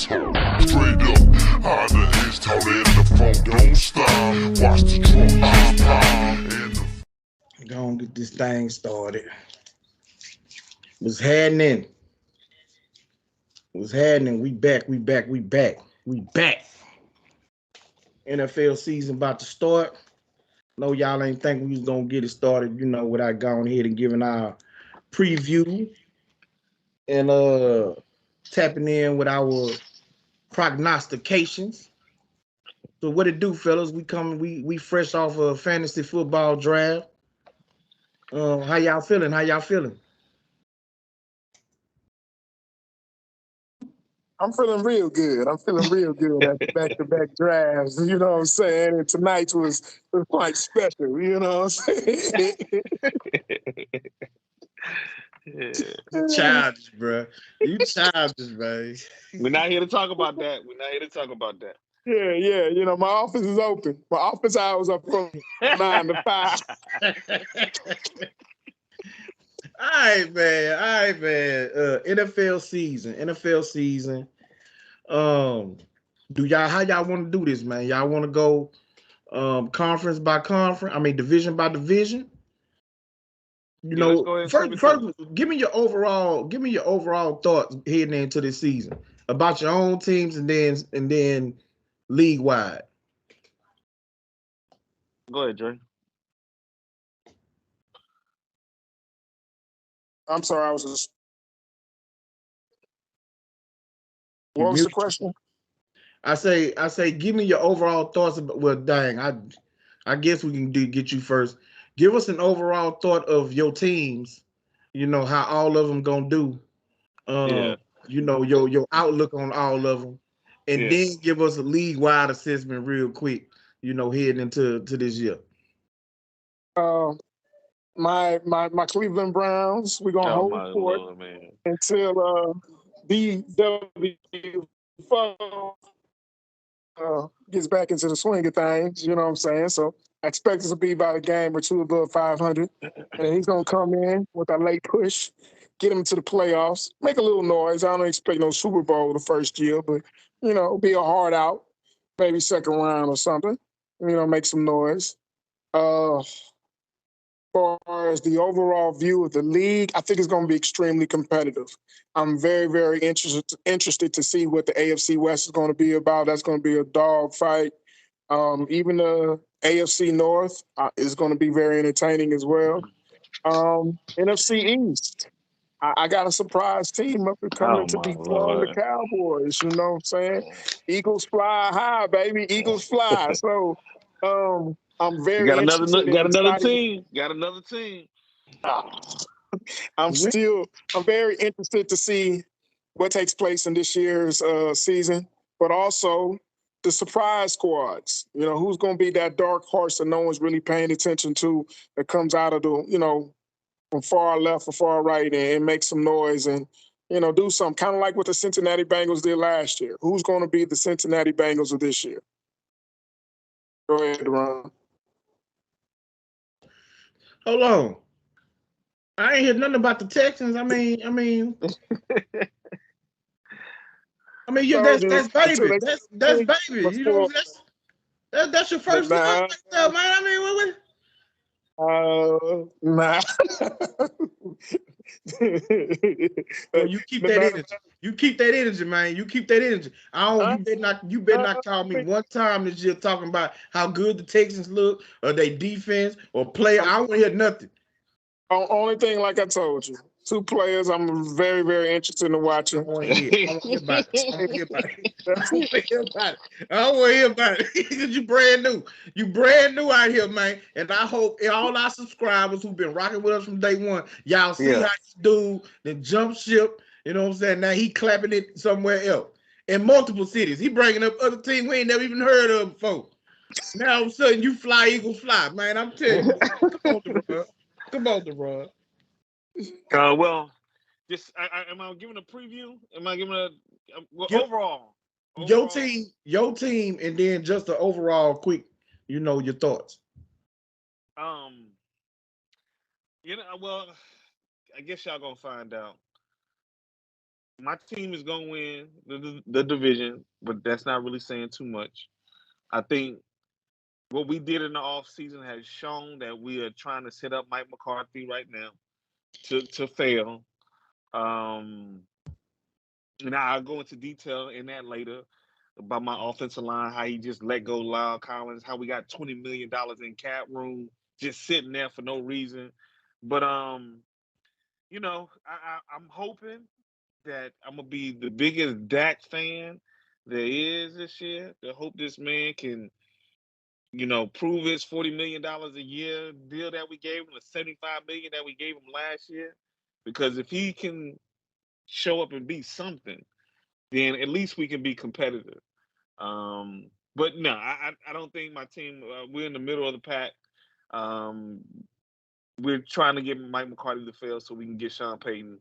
asshole. Straight up, how the install it, the phone don't stop. Watch the drum pop. And the Gonna get this thing started. What's happening? What's happening? We back. We back. We back. We back. NFL season about to start. No, y'all ain't think we was gonna get it started, without going ahead and giving our preview and tapping in with our prognostications. So what it do, fellas? We fresh off a fantasy football draft. How y'all feeling? How y'all feeling? I'm feeling real good. I'm feeling real good after back-to-back drafts. You know what I'm saying? And tonight's was quite special. You know what I'm saying? You childish, bro. You childish, man. We're not here to talk about that. We're not here to talk about that. Yeah. You know, my office is open. My office hours are from 9 to 5. All right, man. NFL season. How y'all want to do this, man? Y'all want to go conference by conference? I mean, division by division. Let's go ahead and First, give me your overall thoughts heading into this season about your own teams and then league wide. Go ahead, Dre. I'm sorry, I was just. What was the question? I say, give me your overall thoughts about. Well, dang, I guess we can get you first. Give us an overall thought of your teams. How all of them gonna do. Your outlook on all of them, and then give us a league wide assessment real quick. Heading into this year. My Cleveland Browns. We're gonna hold court until BW gets back into the swing of things. You know what I'm saying? So I expect us to be about a game or two above 500, and he's gonna come in with a late push, get him to the playoffs, make a little noise. I don't expect no Super Bowl the first year, but be a hard out, maybe second round or something. Make some noise. Far as the overall view of the league, I think it's going to be extremely competitive. I'm very, very interested to see what the AFC West is going to be about. That's going to be a dog fight. Even the AFC North is going to be very entertaining as well. NFC East, I got a surprise team up and coming to dethrone the Cowboys. You know what I'm saying? Eagles fly high, baby. Eagles fly. So I'm very interested. Got another team. Got another team. I'm very interested to see what takes place in this year's season, but also the surprise squads. Who's going to be that dark horse that no one's really paying attention to that comes out of the, from far left or far right and make some noise and, do something kind of like what the Cincinnati Bengals did last year. Who's going to be the Cincinnati Bengals of this year? Go ahead, Ron. Hold on. I ain't heard nothing about the Texans. I mean, yeah, that's baby. That's baby. That's your first love right there, man. I mean, nah. You keep that energy. You keep that energy, man. You keep that energy. You better not call me one time this year talking about how good the Texans look or their defense or play. I don't want to hear nothing. Only thing, like I told you, 2 players I'm very, very interested in watching. I want to hear about it. I don't want to hear about it because you brand new. You brand new out here, man. And I hope all our subscribers who've been rocking with us from day one, y'all see how this dude then jump ship. You know what I'm saying? Now he clapping it somewhere else in multiple cities. He bringing up other teams we ain't never even heard of before. Now all of a sudden you fly, Eagles fly, man. I'm telling you, come on, DeRon. Well, just am I giving a preview? Am I giving overall? Your team, and then just the overall quick, your thoughts. Well, I guess y'all gonna find out. my team is gonna win the division, but that's not really saying too much. I think what we did in the offseason has shown that we are trying to set up Mike McCarthy right now to fail. Um, and I'll go into detail in that later about my offensive line, how he just let go Lyle Collins, how we got $20 million in cap room just sitting there for no reason. But I'm hoping that I'm gonna be the biggest Dak fan there is this year. I hope this man can, prove his $40 million a year deal that we gave him, the $75 million that we gave him last year. Because if he can show up and be something, then at least we can be competitive. But no, I don't think my team. We're in the middle of the pack. Um, we're trying to get Mike McCarthy to fail so we can get Sean Payton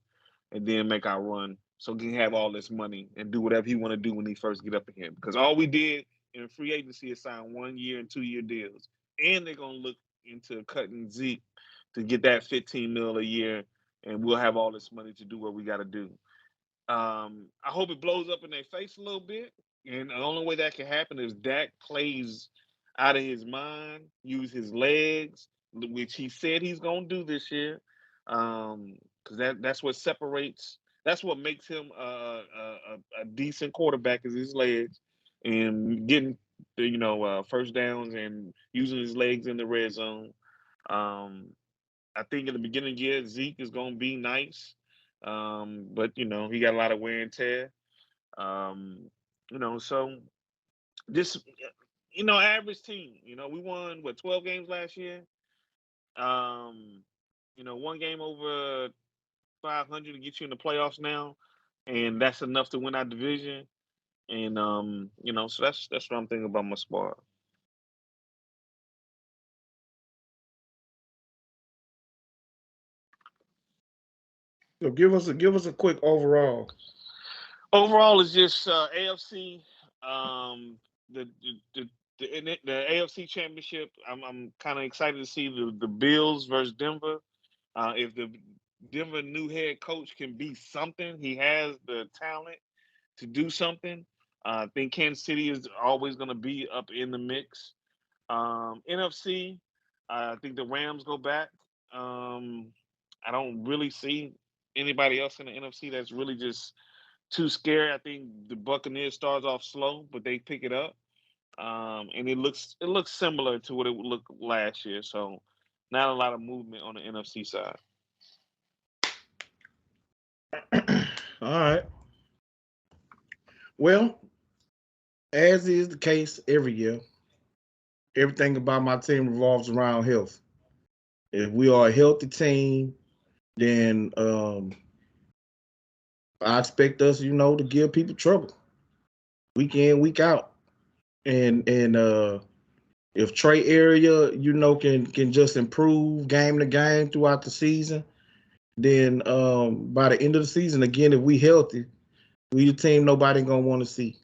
and then make our run so he can have all this money and do whatever he want to do when he first get up in here. Because all we did in free agency is sign 1 year and 2 year deals, and they're gonna look into cutting Zeke to get that 15 mil a year, and we'll have all this money to do what we got to do. I hope it blows up in their face a little bit. And the only way that can happen is Dak plays out of his mind, use his legs, which he said he's gonna do this year. Because that's what separates. That's what makes him a decent quarterback is his legs and getting first downs and using his legs in the red zone. I think in the beginning of the year Zeke is gonna be nice. But he got a lot of wear and tear. So this, average team. We won 12 games last year. One game over 500 to get you in the playoffs now, and that's enough to win our division. And so that's what I'm thinking about my squad. So give us a quick overall. Overall, it's just AFC. The AFC Championship. I'm kind of excited to see the Bills versus Denver. If the Denver new head coach can be something, he has the talent to do something. I think Kansas City is always going to be up in the mix. NFC, I think the Rams go back. I don't really see anybody else in the NFC that's really just too scary. I think the Buccaneers starts off slow, but they pick it up, and it looks similar to what it would look last year. So, not a lot of movement on the NFC side. All right. Well, as is the case every year, everything about my team revolves around health. If we are a healthy team, then I expect us, to give people trouble week in, week out. And if Trey Area, can just improve game to game throughout the season, then by the end of the season, again, if we healthy, we the team nobody gonna want to see.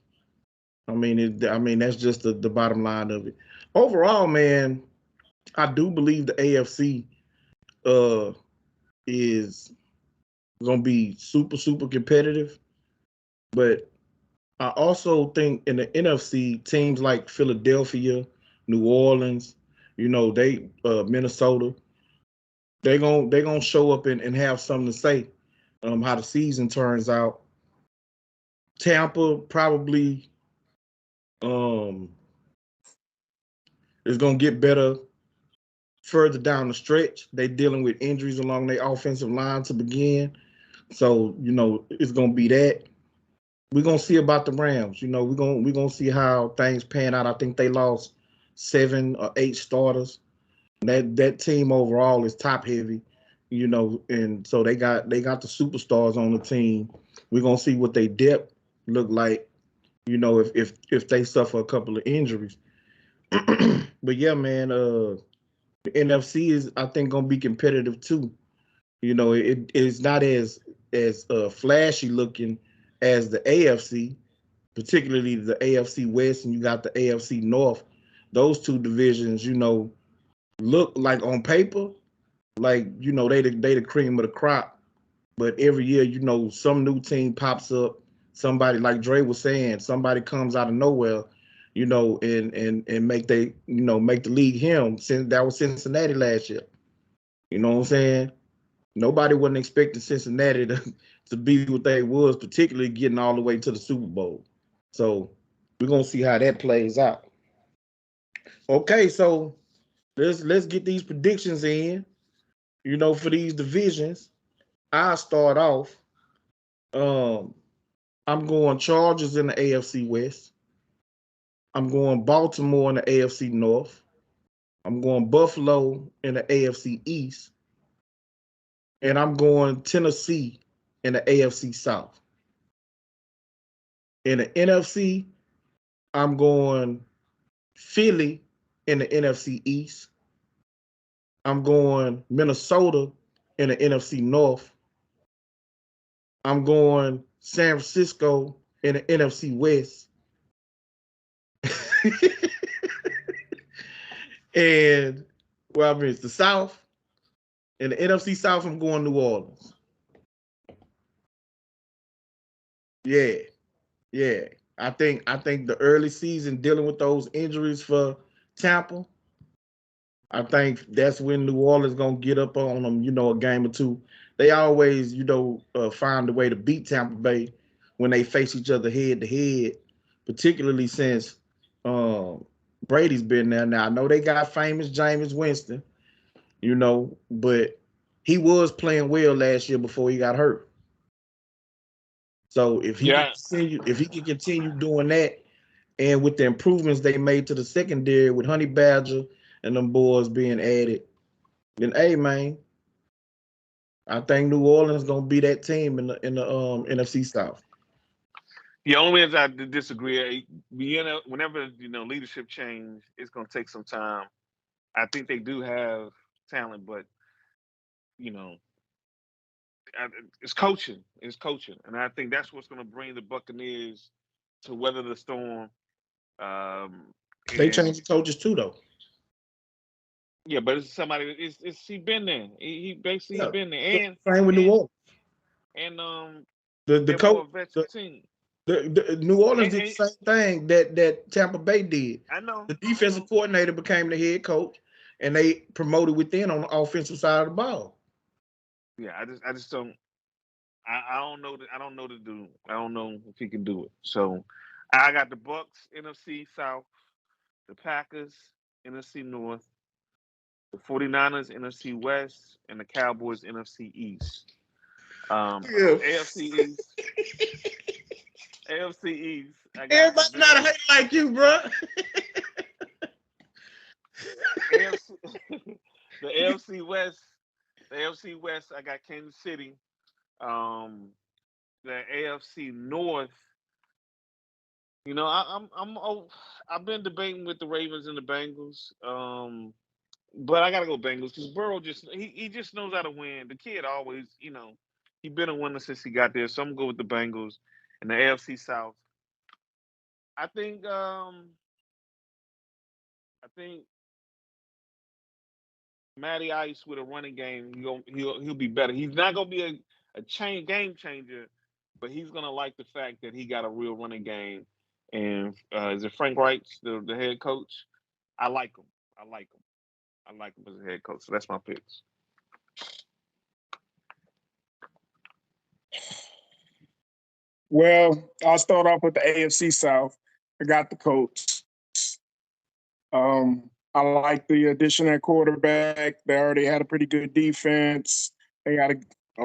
I mean, that's just the bottom line of it. Overall, man, I do believe the AFC is gonna be super, super competitive. But I also think in the NFC, teams like Philadelphia, New Orleans, they Minnesota, they're gonna show up and have something to say. How the season turns out. Tampa probably is gonna get better further down the stretch. They dealing with injuries along their offensive line to begin. So, it's gonna be that. We're gonna see about the Rams. We're gonna see how things pan out. I think they lost 7 or 8 starters. That team overall is top heavy, and so they got the superstars on the team. We're gonna see what they depth look like, if they suffer a couple of injuries. But yeah, man, the NFC is, I think, gonna be competitive too. It is not as flashy looking as the AFC, particularly the AFC West, and you got the AFC North. Those two divisions, look like on paper, like they the cream of the crop. But every year, some new team pops up. Somebody, like Dre was saying, somebody comes out of nowhere, and make the league him. Since that was Cincinnati last year. You know what I'm saying? Nobody wasn't expecting Cincinnati to be what they was, particularly getting all the way to the Super Bowl. So we're gonna see how that plays out. Okay, so let's get these predictions in. For these divisions. I'll start off. Um, I'm going Chargers in the AFC West. I'm going Baltimore in the AFC North. I'm going Buffalo in the AFC East. And I'm going Tennessee in the AFC South. In the NFC, I'm going Philly in the NFC East. I'm going Minnesota in the NFC North. I'm going San Francisco in the NFC West. And it's the South. In the NFC South, I'm going New Orleans. Yeah. I think the early season dealing with those injuries for Tampa, I think that's when New Orleans gonna get up on them, a game or two. They always, find a way to beat Tampa Bay when they face each other head to head, particularly since Brady's been there. Now I know they got famous Jameis Winston, but he was playing well last year before he got hurt. So if he can continue doing that, and with the improvements they made to the secondary with Honey Badger and them boys being added, then hey man, I think New Orleans gonna be that team in the NFC South. The only reason I disagree, whenever leadership change, it's gonna take some time. I think they do have talent, but it's coaching. It's coaching, and I think that's what's gonna bring the Buccaneers to weather the storm. They changed the coaches too, though. Yeah, but it's somebody. It's he been there. He basically been there, and same with New Orleans. And the coach, team. The New Orleans did the same thing that Tampa Bay did. I know. The defensive coordinator became the head coach, and they promoted within on the offensive side of the ball. Yeah, I just don't. I don't know. I don't know the dude. I don't know if he can do it. So I got the Bucks NFC South, the Packers NFC North, the 49ers NFC West, and the Cowboys NFC East. AFC East. AFC East. Everybody's not a hater like you, bro. The AFC West. The AFC West. I got Kansas City. The AFC North. I've been debating with the Ravens and the Bengals. But I gotta go Bengals because Burrow he just knows how to win. The kid always, he been a winner since he got there. So I'm gonna go with the Bengals and the AFC South. I think Matty Ice with a running game, he'll be better. He's not gonna be a game changer, but he's gonna like the fact that he got a real running game. And is it Frank Reich, the head coach? I like him. I like him as a head coach. So that's my picks. Well, I'll start off with the AFC South. I got the Colts. I like the addition at quarterback. They already had a pretty good defense. They got a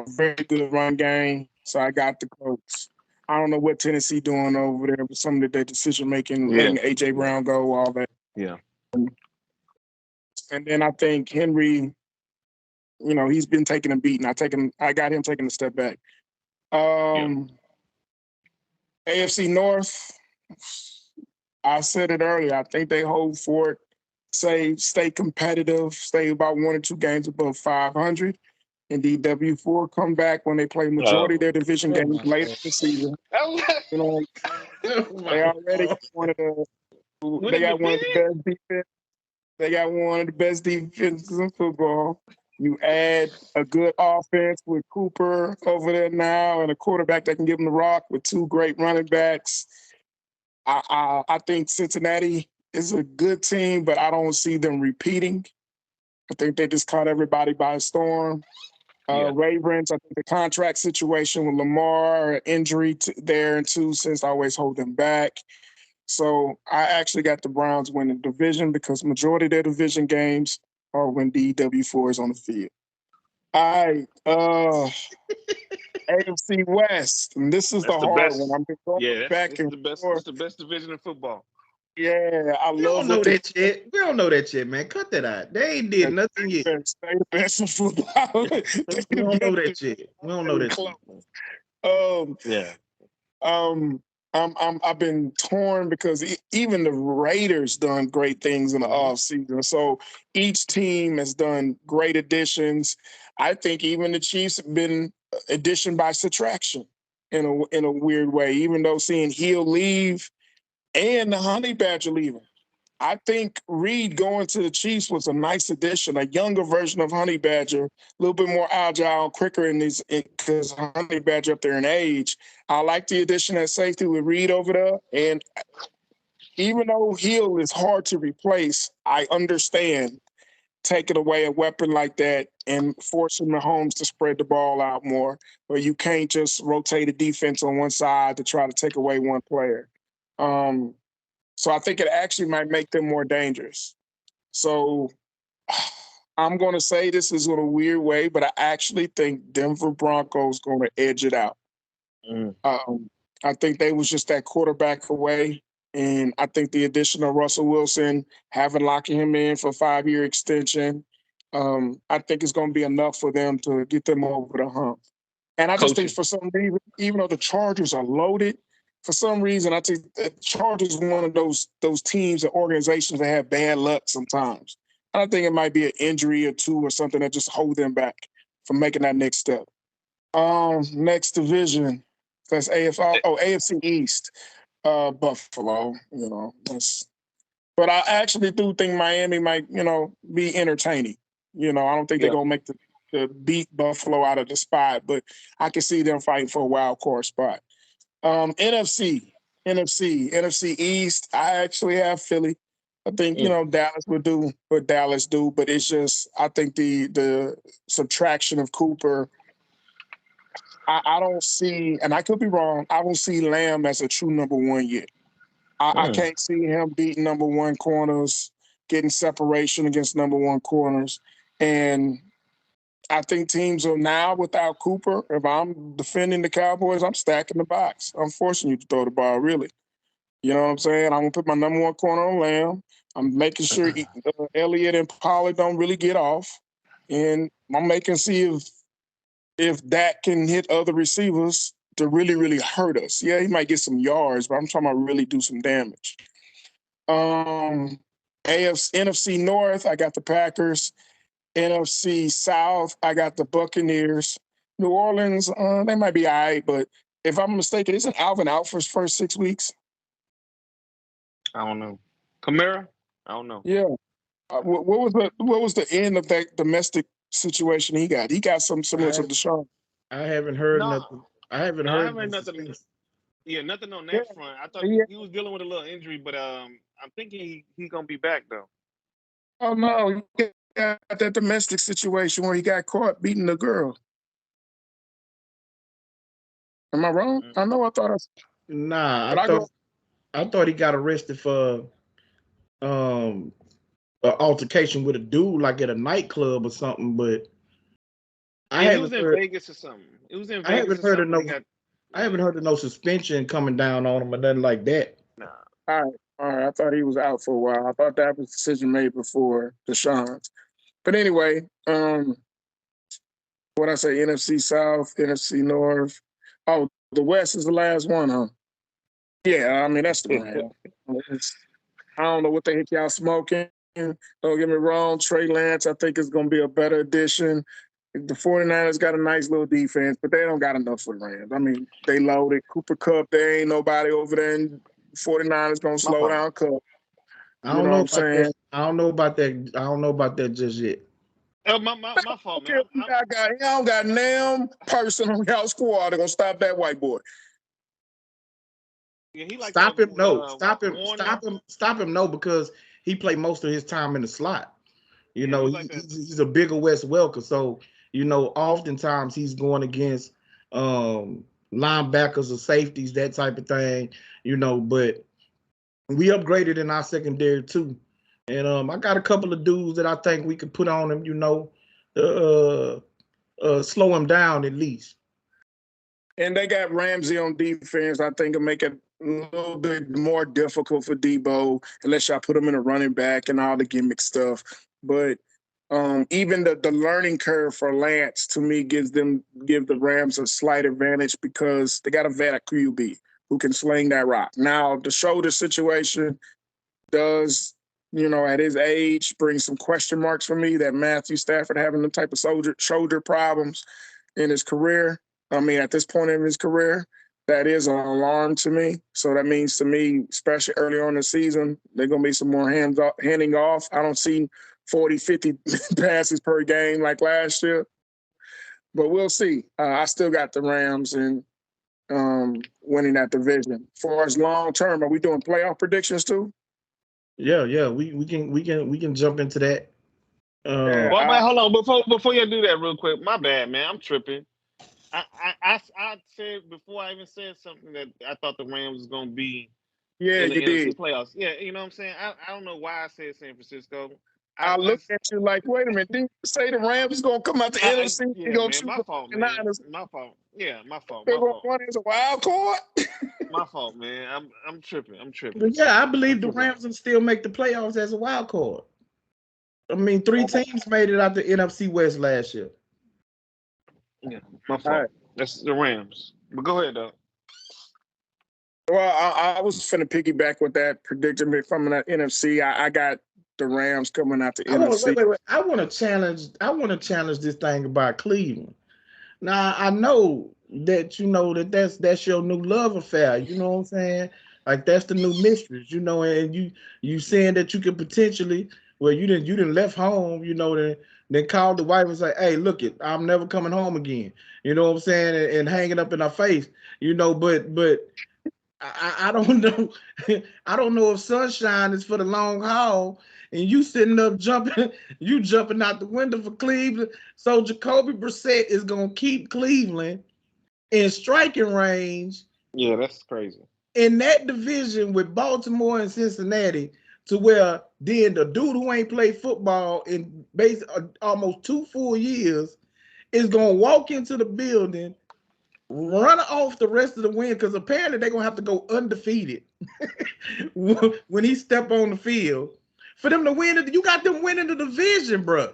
very good run game. So I got the Colts. I don't know what Tennessee doing over there, but some of their decision making, letting A.J. Brown go, all that. Yeah. And then I think Henry, he's been taking a beating. I got him taking a step back. AFC North, I said it earlier. I think they hold fort, stay competitive, stay about 1 or 2 games above 500. And DW4 come back when they play majority of their division games later in the season. They already got one of the best defense. They got one of the best defenses in football. You add a good offense with Cooper over there now and a quarterback that can give him the rock with two great running backs. I think Cincinnati is a good team, but I don't see them repeating. I think they just caught everybody by storm. Ravens, I think the contract situation with Lamar, injury there and 2 cents always hold them back. So I actually got the Browns winning the division because majority of their division games are when DW4 is on the field. All right, AFC West, and this is That's the the hard best. one. I've been going back This and is the best. forth. It's the best division in football. Yeah, I We love don't know what the that shit. We don't know that shit, man. Cut that out. They ain't did nothing yet. They the best in football. They We the don't know best. that shit. We don't know that shit. Yeah. I've been torn because even the Raiders done great things in the offseason. So each team has done great additions. I think even the Chiefs have been addition by subtraction in a weird way. Even though seeing Hill leave and the Honey Badger leaving, I think Reed going to the Chiefs was a nice addition, a younger version of Honey Badger, a little bit more agile, quicker in these because Honey Badger up there in age. I like the addition at safety with Reed over there. And even though Hill is hard to replace, I understand taking away a weapon like that and forcing Mahomes to spread the ball out more, where you can't just rotate a defense on one side to try to take away one player. So I think it actually might make them more dangerous. So I'm going to say this is in a weird way, but I actually think Denver Broncos going to edge it out. I think they was just that quarterback away. And I think the addition of Russell Wilson, locking him in for a 5-year extension, I think it's going to be enough for them to get them over the hump. And I just think for some reason, even though the Chargers are loaded, for some reason, I think the Chargers is one of those teams and organizations that have bad luck sometimes. I think it might be an injury or two or something that just hold them back from making that next step. Next division, that's AFC East, Buffalo. But I actually do think Miami might, be entertaining. I don't think they're gonna make the beat Buffalo out of the spot, but I can see them fighting for a wild card spot. NFC East, I actually have Philly. I think, Dallas would do what Dallas do, but it's just, I think the subtraction of Cooper, I don't see, and I could be wrong, I don't see Lamb as a true number one yet. I can't see him beating number one corners, getting separation against number one corners. And I think teams are now without Cooper. If I'm defending the Cowboys, I'm stacking the box. I'm forcing you to throw the ball, really. You know what I'm saying? I'm going to put my number one corner on Lamb. I'm making sure Elliott and Pollard don't really get off. And I'm making see if Dak can hit other receivers to really, really hurt us. Yeah, he might get some yards, but I'm talking about really do some damage. NFC North, I got the Packers. NFC South, I got the Buccaneers. New Orleans, they might be all right, but if I'm mistaken, isn't Alvin out for his first 6 weeks? I don't know. Kamara? I don't know. Yeah. What was the end of that domestic situation he got? He got some similar to Deshaun. I haven't heard nothing. I haven't heard nothing. Yeah, nothing on that front. I thought he was dealing with a little injury, but I'm thinking he's gonna be back though. Oh no, he got that domestic situation where he got caught beating the girl. Am I wrong? I know. I thought I thought he got arrested for an altercation with a dude, like at a nightclub or something. But he was in Vegas or something. It was in Vegas. I haven't heard of no suspension coming down on him or nothing like that. Nah. All right. I thought he was out for a while. I thought that was a decision made before Deshaun's. But anyway, what I say, NFC South, NFC North. Oh, the West is the last one, huh? Yeah, I mean, that's the Rams. I don't know what the heck y'all smoking. Don't get me wrong, Trey Lance, I think is going to be a better addition. The 49ers got a nice little defense, but they don't got enough for the Rams. I mean, they loaded. Cooper Kupp, there ain't nobody over there, and 49ers going to slow down Kupp. I don't know what I'm saying? I don't know about that. I don't know about that just yet. My fault, man. I don't got damn person on y'all squad that gonna stop that white boy. Yeah, he like Stop that, him, no. Stop him. Warner. Stop him, no, because he played most of his time in the slot. You Yeah, know, he like that. he's a bigger Wes Welker. So, you know, oftentimes he's going against linebackers or safeties, that type of thing, you know, but we upgraded in our secondary too. And I got a couple of dudes that I think we could put on him, you know, slow him down at least. And they got Ramsey on defense. I think it'll make it a little bit more difficult for Debo unless y'all put him in a running back and all the gimmick stuff. But even the learning curve for Lance, to me, give the Rams a slight advantage because they got a vet QB who can sling that rock. Now, the shoulder situation does, you know, at his age, bring some question marks for me that Matthew Stafford having the type of shoulder problems in his career. I mean, at this point in his career, that is an alarm to me. So that means to me, especially early on in the season, there's going to be some more handing off. I don't see 40, 50 passes per game like last year. But we'll see. I still got the Rams and winning that division. As far as long term, are we doing playoff predictions too? Yeah, we can jump into that. Well, man, hold on. Before you do that real quick, my bad, man. I'm tripping. I said before I even said something that I thought the Rams was gonna be in the NFC playoffs. Yeah, you know what I'm saying? I don't know why I said San Francisco. I looked at you like, wait a minute, didn't you say the Rams is gonna come out the NFC? Yeah, man, my fault, man. My fault. Yeah, my fault. They're gonna run as a wild card. My fault, man. I'm tripping. But yeah, I believe the Rams will still make the playoffs as a wild card. I mean, 3 teams made it out the NFC West last year. Yeah, my fault. Right. That's the Rams. But go ahead, though. Well, I was finna piggyback with that prediction from the NFC. I got the Rams coming out the NFC. Wait. I want to challenge this thing about Cleveland. Now I know that you know that's your new love affair. You know what I'm saying? Like that's the new mistress. You know, and you saying that you could potentially. Well, you didn't left home. You know, then called the wife and say, "Hey, look it, I'm never coming home again." You know what I'm saying? And hanging up in her face. You know, but I don't know. I don't know if sunshine is for the long haul. And you sitting up jumping out the window for Cleveland. So Jacoby Brissett is gonna keep Cleveland in striking range. Yeah, that's crazy. In that division with Baltimore and Cincinnati, to where then the dude who ain't played football in almost 2 full years is gonna walk into the building, run off the rest of the win, because apparently they're gonna have to go undefeated when he step on the field. For them to win it, you got them winning the division, bro.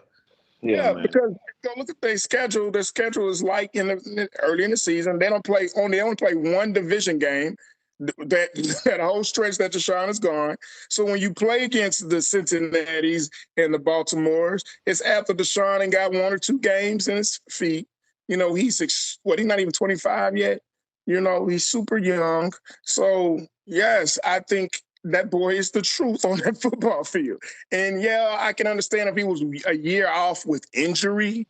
Yeah, because look at their schedule. Their schedule is like early in the season. They only play one division game. That whole stretch that Deshaun is gone. So when you play against the Cincinnati's and the Baltimores, it's after Deshaun and got 1 or 2 games in his feet. You know, he's not even 25 yet. You know, he's super young. So yes, I think that boy is the truth on that football field. And yeah, I can understand if he was a year off with injury,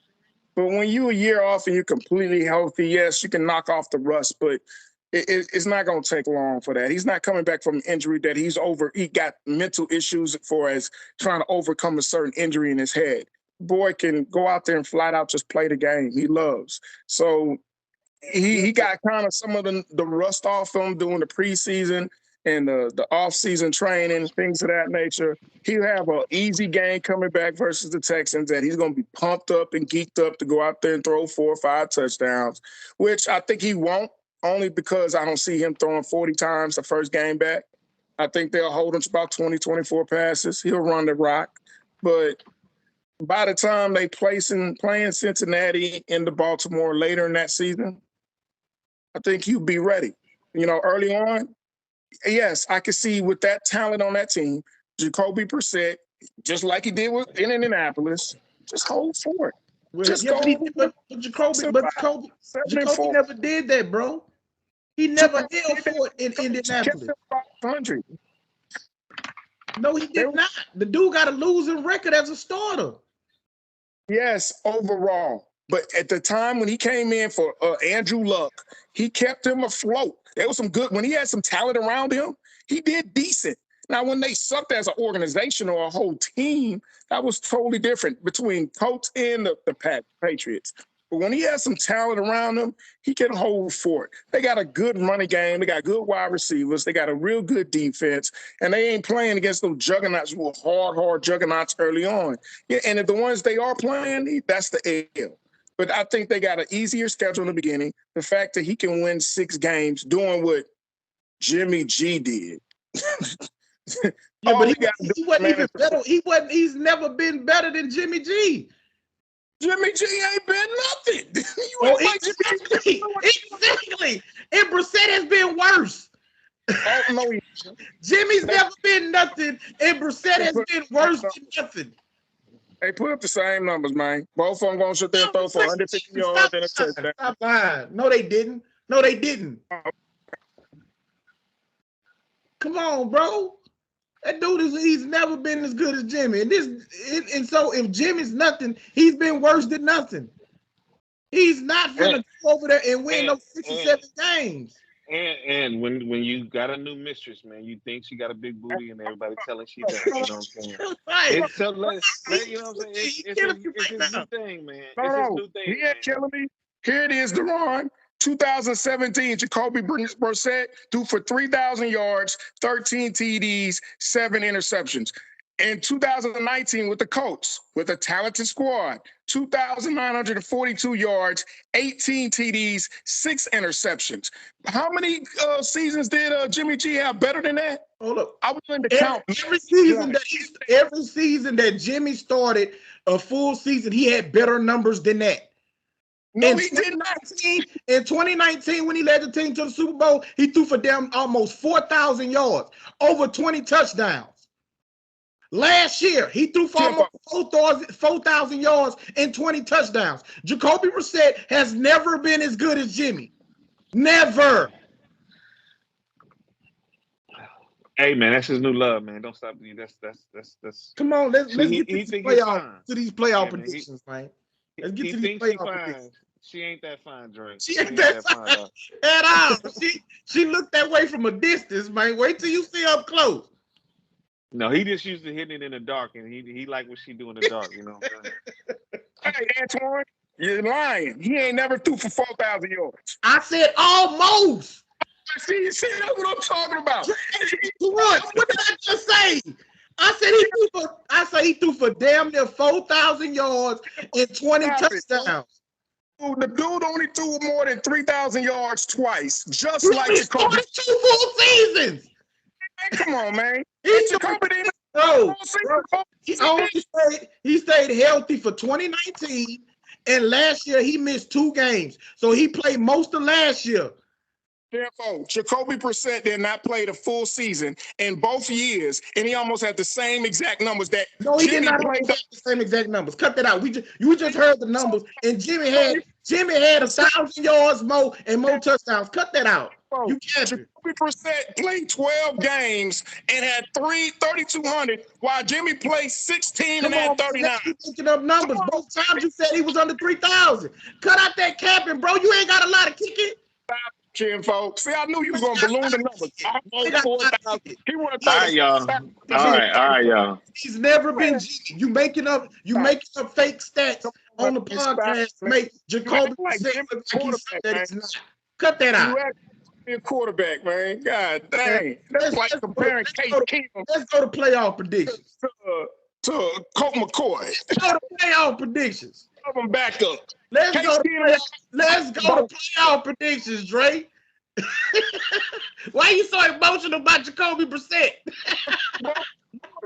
but when you're a year off and you're completely healthy, yes, you can knock off the rust, but it's not going to take long for that. He's not coming back from an injury that he got mental issues for as trying to overcome a certain injury in his head. Boy can go out there and flat out just play the game he loves. So he got kind of some of the rust off him during the preseason and the off-season training, things of that nature. He'll have an easy game coming back versus the Texans that he's going to be pumped up and geeked up to go out there and throw 4 or 5 touchdowns, which I think he won't, only because I don't see him throwing 40 times the first game back. I think they'll hold him to about 20, 24 passes. He'll run the rock. But by the time they playing Cincinnati into Baltimore later in that season, I think he'll be ready. You know, early on, yes, I can see with that talent on that team, Jacoby Brissett, just like he did in Indianapolis, just hold for it. Well, but Jacoby never did that, bro. He never held for it in Indianapolis. 500. No, he did not. The dude got a losing record as a starter. Yes, overall. But at the time when he came in for Andrew Luck, he kept him afloat. There was some good, when he had some talent around him, he did decent. Now, when they sucked as an organization or a whole team, that was totally different between Colts and the Patriots. But when he has some talent around him, he can hold fort. They got a good running game. They got good wide receivers. They got a real good defense. And they ain't playing against those juggernauts who are hard juggernauts early on. Yeah, and if the ones they are playing, that's the L. But I think they got an easier schedule in the beginning. The fact that he can win 6 games doing what Jimmy G did. Yeah, but he wasn't even better. He's never been better than Jimmy G. Jimmy G ain't been nothing. Exactly. And Brissett has been worse. Oh, no, Jimmy's never been nothing, and Brissett has been worse than nothing. They put up the same numbers, man. Both of them going to sit there and throw for 150 yards and a touchdown. Stop lying. No, they didn't. No, they didn't. Come on, bro. That dude he's never been as good as Jimmy. And so if Jimmy's nothing, he's been worse than nothing. He's not gonna go over there and win those 67 games. And when you got a new mistress, man, you think she got a big booty, and everybody telling she does. You know what I'm saying? Right. You know what I'm saying? It's his new thing, man. It's his new thing. He ain't killing me. Here it is, Deron. 2017, Jacoby Brissett threw for 3,000 yards, 13 TDs, 7 interceptions. In 2019 with the Colts, with a talented squad, 2,942 yards, 18 TDs, 6 interceptions. How many seasons did Jimmy G have better than that? Hold up. I was willing to count. Every season that Jimmy started a full season, he had better numbers than that. No, he did not. In 2019, when he led the team to the Super Bowl, he threw for them almost 4,000 yards, over 20 touchdowns. Last year, he threw for almost 4,000 yards and 20 touchdowns. Jacoby Brissett has never been as good as Jimmy. Never. Hey man, that's his new love, man. Don't stop me. That's. Come on, let's get to these playoff predictions, man. Let's get to these playoff predictions. She ain't that fine, Dre. She ain't that fine at all. She looked that way from a distance, man. Wait till you see up close. No, he just used to hitting it in the dark, and he like what she do in the dark. You know what I'm saying? Hey, Antoine, you're lying. He ain't never threw for 4,000 yards. I said almost. See, that's what I'm talking about. What did I just say? I said he threw for damn near 4,000 yards and 20 touchdowns. The dude only threw more than 3,000 yards twice, just like Jacoby. 22 full seasons. Come on, man. He stayed healthy for 2019, and last year he missed 2 games. So he played most of last year. Therefore, Jacoby Brissett did not play the full season in both years, and he almost had the same exact numbers that Jimmy did not have the same exact numbers. Cut that out. You just heard the numbers, and Jimmy had 1,000 yards more and more touchdowns. Cut that out. You can't. Jacoby Brissett played 12 games and had 3,200, while Jimmy played 16 and had 39. You picking up numbers. Both times you said he was under 3,000. Cut out that capping, bro. You ain't got a lot of kicking. Folks. See, I knew you was gonna balloon the numbers. All right, y'all. All right, y'all. He's never been. You making up fake stats on the podcast. Make Jacoby Brissett look like he said that he's not. Cut that out. You a quarterback, man. God dang. That's like comparing Case Keenum. Let's go to playoff predictions. To Colt McCoy. Let's go to playoff predictions. Have him back up. Let's go to playoff predictions, Dre. Why are you so emotional about Jacoby Brissett?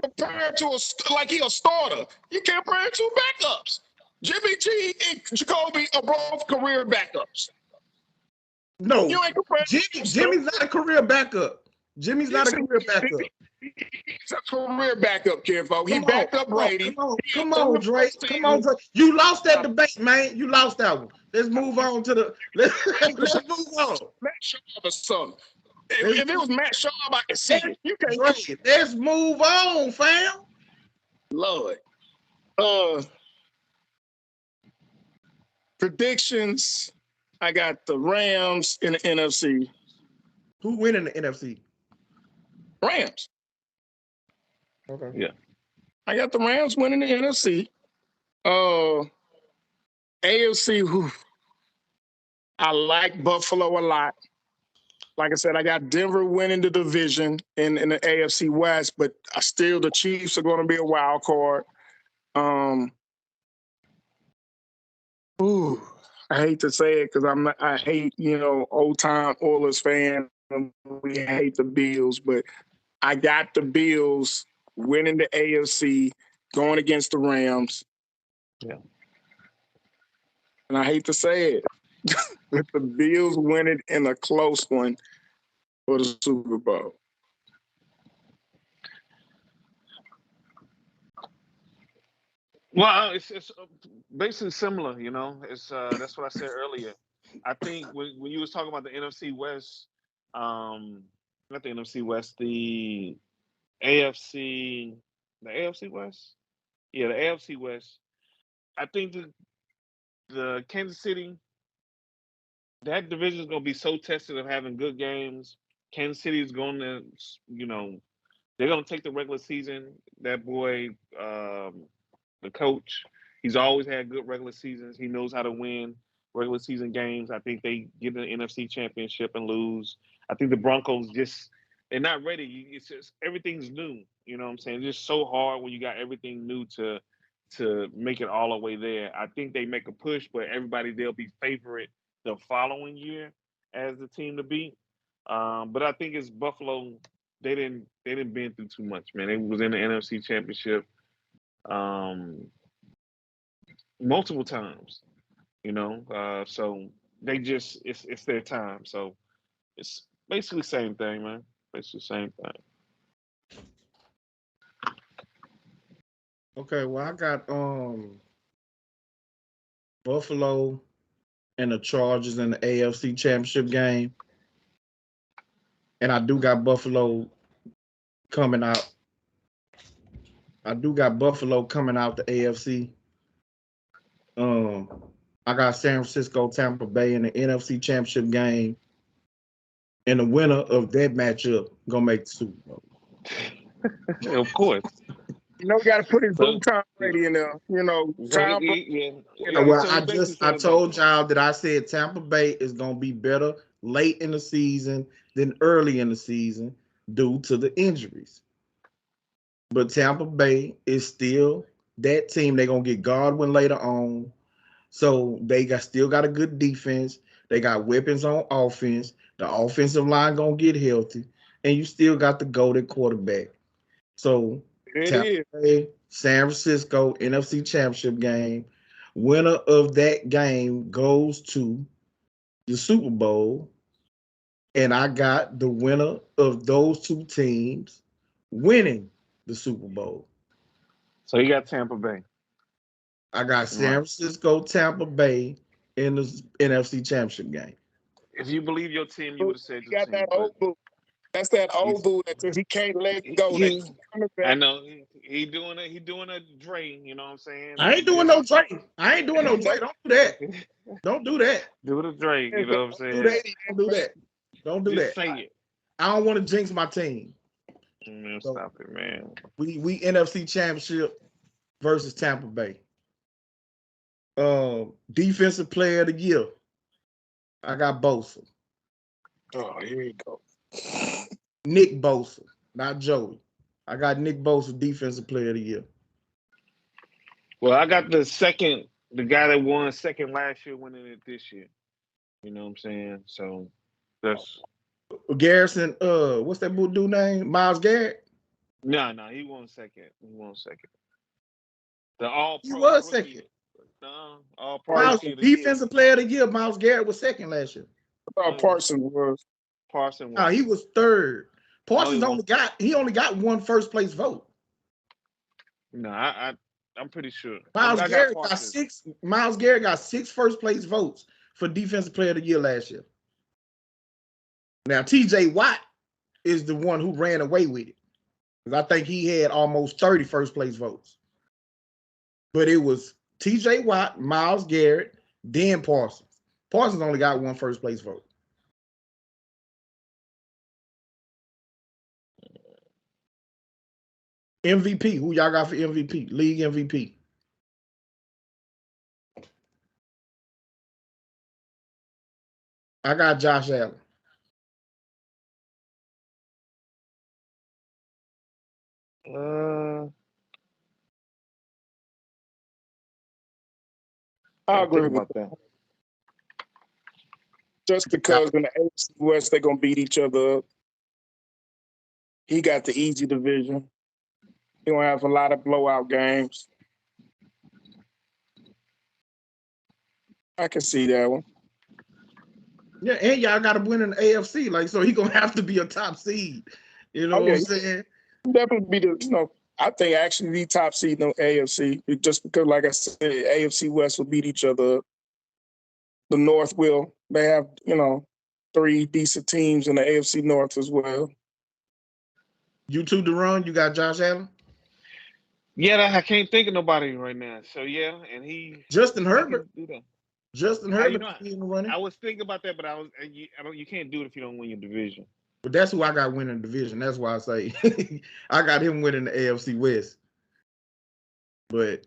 Compare to like he a starter. You can't compare to backups. Jimmy G and Jacoby are both career backups. No, you ain't Jimmy's not a career backup. Jimmy's not a career backup. He's a career backup, Kinfo. He backed up Brady. Come on, Dre. Come on, Dre. You lost that debate, man. You lost that one. Let's move on to the. Let's move on. Matt Schaub or something. If it was Matt Schaub, I could see it. You can't. Let's move on, fam. Lord. predictions. I got the Rams in the NFC. Who win in the NFC? Rams. Okay. Yeah. I got the Rams winning the NFC. AFC, I like Buffalo a lot. Like I said, I got Denver winning the division in the AFC West, but still the Chiefs are going to be a wild card. I hate to say it because I hate, old time Oilers fan. We hate the Bills, but I got the Bills winning the AFC, going against the Rams. Yeah. And I hate to say it, but the Bills winning in a close one for the Super Bowl. Well, it's basically similar, It's that's what I said earlier. I think when you was talking about the NFC West, not the NFC West, the AFC West. Yeah, the AFC West. I think the Kansas City, that division is going to be so tested of having good games. Kansas City is going to, they're going to take the regular season. That boy, the coach, he's always had good regular seasons. He knows how to win regular season games. I think they get an NFC championship and lose. I think the Broncos they're not ready. It's just everything's new. You know what I'm saying? It's just so hard when you got everything new to make it all the way there. I think they make a push, but they'll be favorite the following year as the team to beat. But I think it's Buffalo. They didn't been through too much, man. They was in the NFC championship multiple times, so they just it's their time. So it's basically the same thing, man. Basically the same thing. Okay, well, I got Buffalo and the Chargers in the AFC Championship game. And I do got Buffalo coming out. The AFC. I got San Francisco, Tampa Bay in the NFC Championship game. And the winner of that matchup gonna make the Super Bowl. Of course. We got to put his Tom Brady in there. Tom Brady. I told y'all that I said Tampa Bay is gonna be better late in the season than early in the season due to the injuries. But Tampa Bay is still that team. They're gonna get Godwin later on, so they still got a good defense. They got weapons on offense. The offensive line gonna get healthy, and you still got the golden quarterback. So Tampa Bay, San Francisco, NFC Championship game. Winner of that game goes to the Super Bowl. And I got the winner of those two teams winning the Super Bowl. So you got Tampa Bay. I got San Francisco, Tampa Bay in the NFC Championship game. If you believe your team, you would have said you got that old boo. That's that old boo that he can't let go. I know he doing a Dre. You know what I'm saying? I ain't doing no Dre. Don't do that. Don't do that. Do the Dre. You know what I'm saying? Don't do that. Don't do Just that. Say it. I don't want to jinx my team. Man, stop it, man. We NFC Championship versus Tampa Bay. Defensive Player of the Year. I got Bosa. Oh, here you go. Nick Bosa, not Joey. I got Nick Bosa, Defensive Player of the Year. Well, I got the guy that won second last year winning it this year. You know what I'm saying? So that's Garrison, what's that dude name? Myles Garrett? No, he won second. The all-pro. He was second. No, all-pro. Defensive Player of the Year, Myles Garrett was second last year. I thought Parsons was. No, he was third. Parsons only got one first place vote. No, I'm pretty sure. Myles Garrett got six first place votes for Defensive Player of the Year last year. Now, TJ Watt is the one who ran away with it. Because I think he had almost 30 first place votes. But it was TJ Watt, Myles Garrett, then Parsons. Parsons only got one first place vote. MVP. Who y'all got for MVP? League MVP. I got Josh Allen. I agree with that. Just because in the AFC West they're gonna beat each other up. He got the easy division. He gonna have a lot of blowout games. I can see that one. Yeah, and y'all got to win in the AFC, like so he gonna have to be a top seed. You know what I'm saying? Definitely be the I think actually the top seed in the AFC just because, like I said, AFC West will beat each other. The North will. They have 3 decent teams in the AFC North as well. You too, Deron. You got Josh Allen. Yeah, I can't think of nobody right now. So yeah, and Justin Herbert. Justin Herbert in the running. I was thinking about that, but you can't do it if you don't win your division. But that's who I got winning the division. That's why I say I got him winning the AFC West. But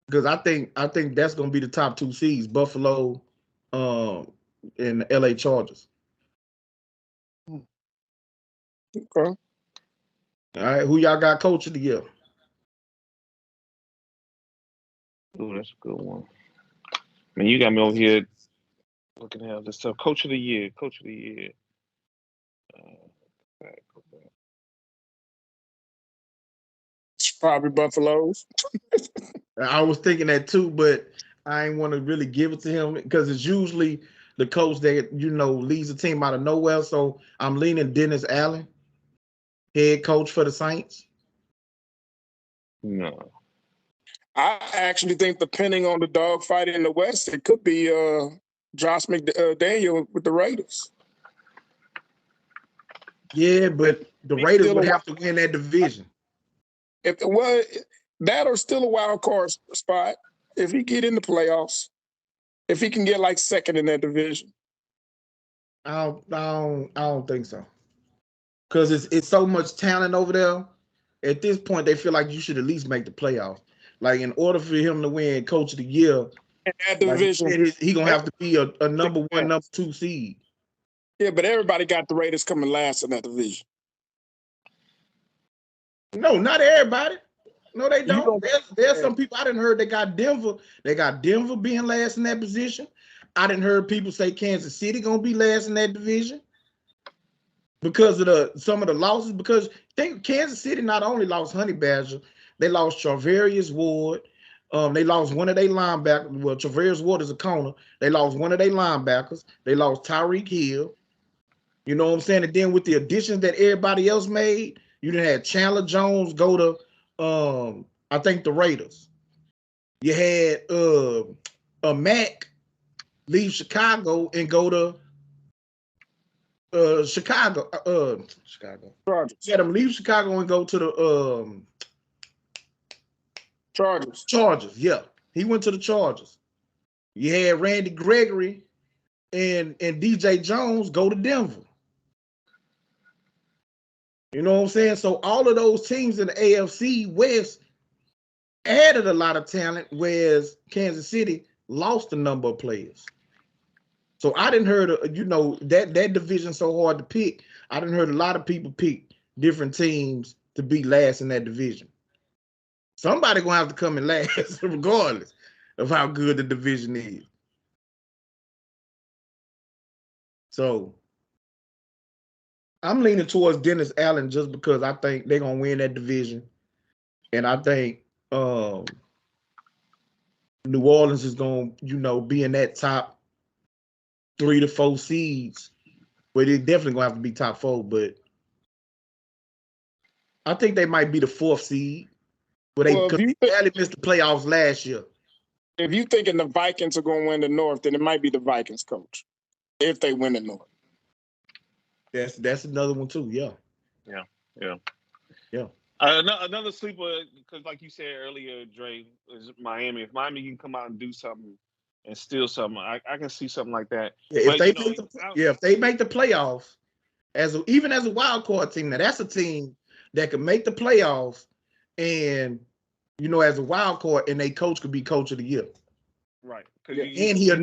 because I think that's gonna be the top 2 seeds, Buffalo, and the LA Chargers. Okay. All right, who y'all got coach of the year? Oh, that's a good one. Man, you got me over here looking at this stuff. Coach of the year. It's probably Buffaloes. I was thinking that too, but I ain't want to really give it to him because it's usually the coach that leads the team out of nowhere. So I'm leaning Dennis Allen, head coach for the Saints. No. I actually think depending on the dogfight in the West, it could be Josh McDaniel with the Raiders. Yeah, but the Raiders would have to win that division. That or still a wild card spot if he get in the playoffs. If he can get like second in that division. I don't think so. Because it's so much talent over there. At this point, they feel like you should at least make the playoffs. Like in order for him to win Coach of the Year, in that division, he gonna have to be a number 1, number 2 seed. Yeah, but everybody got the Raiders coming last in that division. No, not everybody. No, they don't. There's some people I didn't heard they got Denver. They got Denver being last in that position. I didn't heard people say Kansas City gonna be last in that division because of some of the losses. Because think Kansas City not only lost Honey Badger, they lost Charvarius Ward. They lost one of their linebackers. Well, Charvarius Ward is a corner. They lost one of their linebackers. They lost Tyreek Hill. You know what I'm saying? And then with the additions that everybody else made, you didn't have Chandler Jones go to I think the Raiders. You had a Mac leave Chicago and go to Chicago. Chargers. You had him leave Chicago and go to the Chargers. Yeah. He went to the Chargers. You had Randy Gregory and DJ Jones go to Denver. You know what I'm saying? So all of those teams in the AFC West added a lot of talent, whereas Kansas City lost a number of players. So I didn't heard, that division so hard to pick. I didn't heard a lot of people pick different teams to be last in that division. Somebody gonna have to come in last, regardless of how good the division is. So I'm leaning towards Dennis Allen just because I think they're gonna win that division, and I think New Orleans is gonna, be in that top 3 to 4 seeds. But they're definitely gonna have to be top 4. But I think they might be the 4th seed. But they barely missed the playoffs last year. If you thinking the Vikings are gonna win the North, then it might be the Vikings, coach. If they win the North. That's another one too. Yeah. Yeah. Another sleeper, because like you said earlier, Dre, is Miami. If Miami can come out and do something and steal something, I can see something like that. Yeah, But if they make the playoffs, even as a wild card team, now that's a team that can make the playoffs, and as a wild card, and they coach could be coach of the year. Right. And he a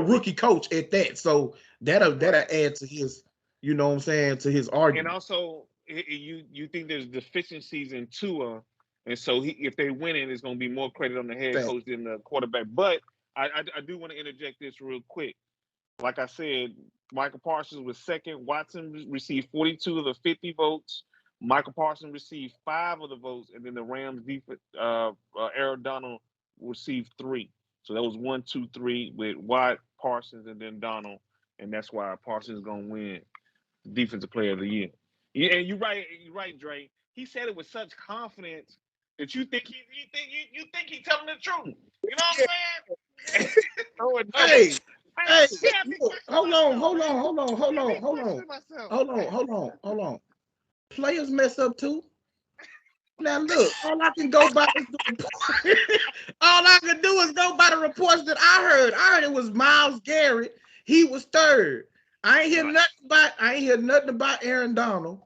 rookie coach at that, so that'll add to his, what I'm saying, to his argument. And also, you think there's deficiencies in Tua, and so if they win it, it's going to be more credit on the head coach than the quarterback. But I do want to interject this real quick. Like I said, Michael Parsons was second. Watson received 42 of the 50 votes. Michael Parsons received 5 of the votes, and then the Rams defense, Aaron Donald received 3. So that was 1, 2, 3 with Watt, Parsons, and then Donald, and that's why Parsons is gonna win Defensive Player of the Year. Yeah, and you're right, Dre. He said it with such confidence that you think he's telling the truth. You know what I'm saying? Hold on. Players mess up too. Now look, all I can go by is the report. All I can do is go by the reports that I heard. I heard it was Myles Garrett. He was third. I ain't hear nothing about Aaron Donald.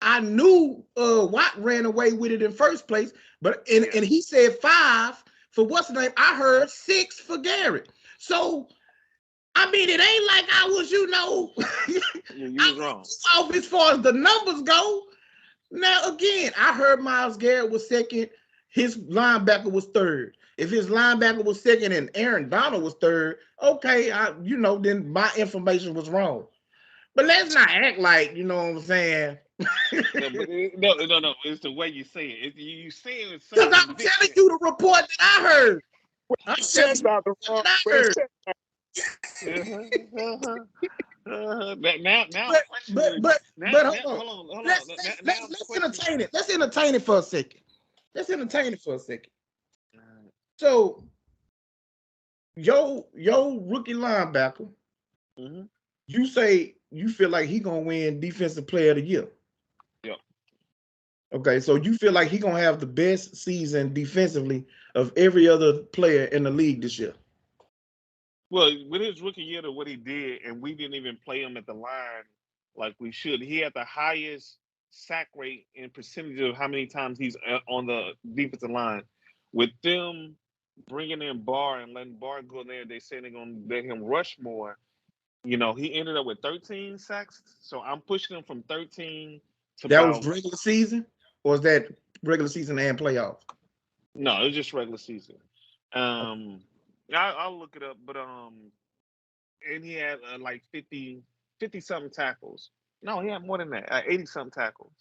I knew Watt ran away with it in first place, but and he said 5 for what's the name. I heard 6 for Garrett. So I mean, it ain't like I was, you was wrong. Off as far as the numbers go. Now, again, I heard Myles Garrett was second. His linebacker was third. If his linebacker was second and Aaron Donald was third, okay, then my information was wrong. But let's not act like, you know what I'm saying? No. It's the way you say it. You say it because I'm telling you the report that I heard. I'm telling you about the wrong. But hold on. Let's entertain it. Let's entertain it for a second. So, your rookie linebacker, you say you feel like he gonna win Defensive Player of the Year. Yeah. Okay, so you feel like he gonna have the best season defensively of every other player in the league this year. Well, with his rookie year to what he did, and we didn't even play him at the line like we should. He had the highest sack rate and percentage of how many times he's on the defensive line. With them bringing in Barr and letting Barr go there, they say they're going to let him rush more. He ended up with 13 sacks. So I'm pushing him from 13 to that was regular season? Or was that regular season and playoffs? No, it was just regular season. I'll look it up, but and he had like 50 something tackles. No, he had more than that, 80 something tackles.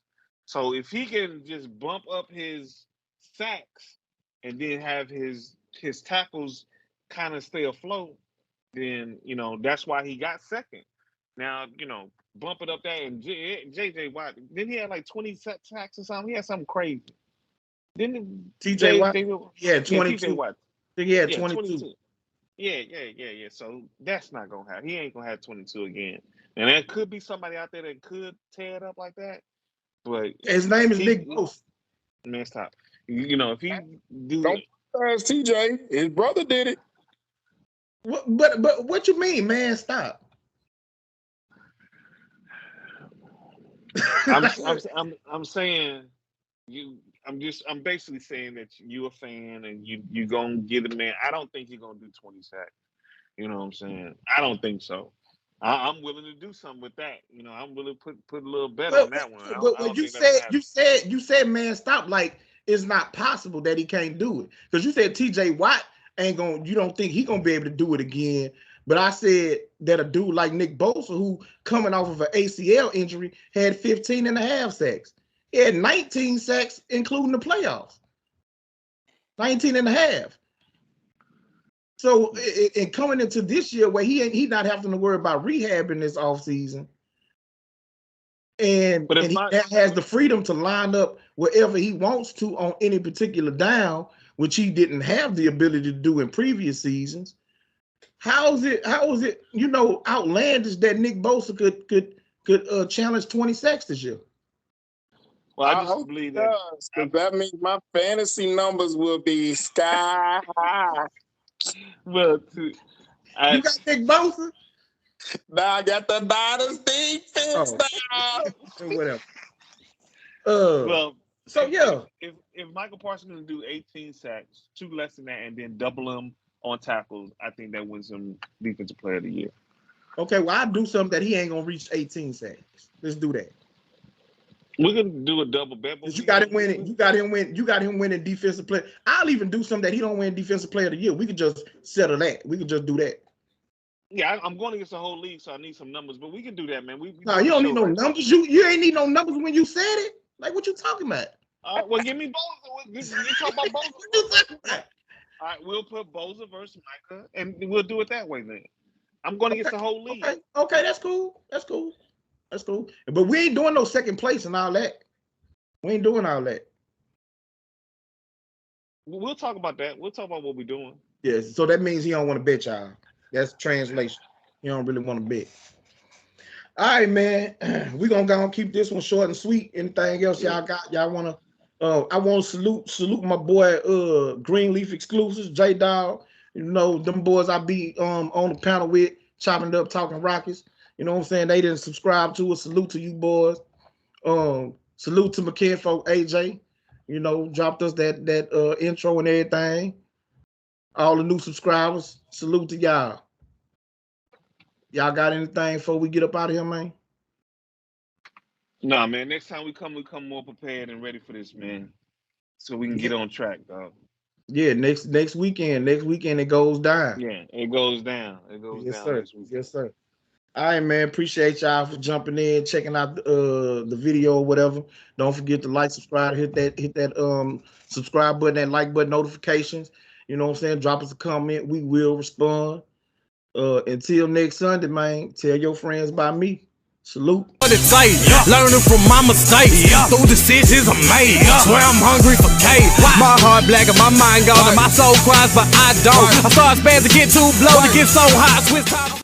So if he can just bump up his sacks and then have his tackles kind of stay afloat, then that's why he got second. Now bump it up there, and JJ Watt, then he had like 20 sacks or something. He had something crazy. Didn't TJ Watt? Yeah, 22. TJ Watt. He had 22. Yeah. So that's not gonna happen. He ain't gonna have 22 again. And there could be somebody out there that could tear it up like that. But his name is Nick Bosa. Man, stop. If he do don't ask TJ, his brother did it. But what you mean, man? Stop. I'm saying you. I'm basically saying that you a fan and you gonna get a man. I don't think you're gonna do 20 sacks. You know what I'm saying? I don't think so. I'm willing to do something with that. I'm willing to put a little bet on that one. But you said, man, stop. Like it's not possible that he can't do it because you said TJ Watt ain't gonna. You don't think he gonna be able to do it again? But I said that a dude like Nick Bosa, who coming off of an ACL injury, had 15 and a half sacks. He had 19 sacks, including the playoffs. 19 and a half. So, and coming into this year where he not having to worry about rehabbing this offseason, and he has the freedom to line up wherever he wants to on any particular down, which he didn't have the ability to do in previous seasons. How is it outlandish that Nick Bosa could challenge 20 sacks this year? Well, I I hope just believe it that. does, because that means my fantasy numbers will be sky high. Well, You got Nick Bosa? Now I got the Niners defense now. Whatever. well, So yeah. If Michael Parsons gonna do 18 sacks, 2 less than that, and then double him on tackles, I think that wins him Defensive Player of the Year. Okay, well, I'll do something that he ain't gonna reach 18 sacks. Let's do that. We're gonna do a double bet. But You got him winning. You got him winning defensive player. I'll even do something that he don't win defensive player of the year. We could just settle that. We could just do that. Yeah, I'm going against the whole league, so I need some numbers. But we can do that, man. No, you don't need no numbers. You ain't need no numbers when you said it. Like, what you talking about? Well, give me Bosa. You talk about Bosa. What you talking about? All right, we'll put Bosa versus Micah, and we'll do it that way then. I'm going against the whole league. Okay, that's cool. That's cool. But we ain't doing no second place and all that. We ain't doing all that. We'll talk about that. We'll talk about what we're doing. Yes. So that means he don't want to bet, y'all. That's translation. He don't really want to bet. All right, man. We're gonna go and keep this one short and sweet. Anything else y'all got? Y'all wanna I want to salute my boy Greenleaf Exclusives, J Dog. You know, them boys I be on the panel with, chopping it up, talking Rockets. You know what I'm saying? They didn't subscribe to us. Salute to you boys. Salute to McKinfolk AJ. You know, dropped us that intro and everything. All the new subscribers. Salute to y'all. Y'all got anything before we get up out of here, man? Nah, man. Next time we come more prepared and ready for this, man. So we can get on track, dog. Yeah, next weekend. Next weekend it goes down. Yeah, it goes down. Yes, down. sir. Yes, sir. All right, man. Appreciate y'all for jumping in, checking out the video or whatever. Don't forget to like, subscribe, hit that subscribe button, that like button, notifications. You know what I'm saying? Drop us a comment. We will respond. Until next Sunday, man. Tell your friends about me. Salute. Learning from my mistakes. Through decisions I made. Swear I'm hungry for cake. My heart black and my mind gone and my soul cries, but I don't. I start spazzing to get too blow to get so hot. Switch time.